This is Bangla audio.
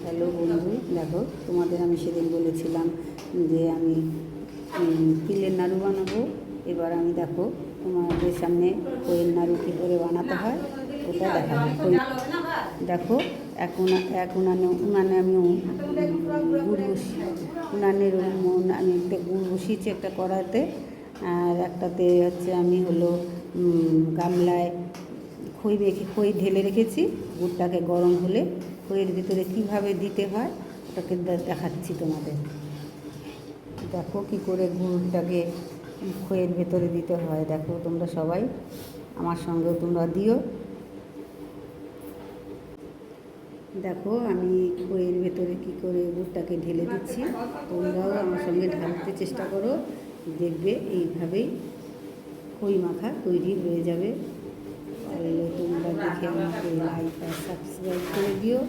হ্যালো বন্ধু, দেখো তোমাদের আমি সেদিন বলেছিলাম যে আমি তিলের নাড়ু বানাবো। এবার আমি দেখো তোমাদের সামনে খইয়ের নাড়ু কী করে বানাতে হয় ওটা দেখাবো। দেখো এখন উনানে আমি গুড় বসি উনানের আমি একটা গুড় বসিয়েছি একটা কড়াইতে, আর একটাতে হচ্ছে আমি হলো গামলায় খই ঢেলে রেখেছি। গুড়টাকে গরম হলে খইয়ের ভিতরে কীভাবে দিতে হয় ওটাকে দেখাচ্ছি তোমাদের। দেখো কী করে গুড়টাকে খইয়ের ভেতরে দিতে হয়, দেখো তোমরা সবাই আমার সঙ্গেও তোমরা দিও। দেখো আমি খইয়ের ভেতরে কী করে গুড়টাকে ঢেলে দিচ্ছি, তোমরাও আমার সঙ্গে ঢালতে চেষ্টা করো, দেখবে এইভাবেই খই মাখা তৈরি হয়ে যাবে। তাহলে তোমরা দেখে আমাকে লাইক আর সাবস্ক্রাইব করে দিও।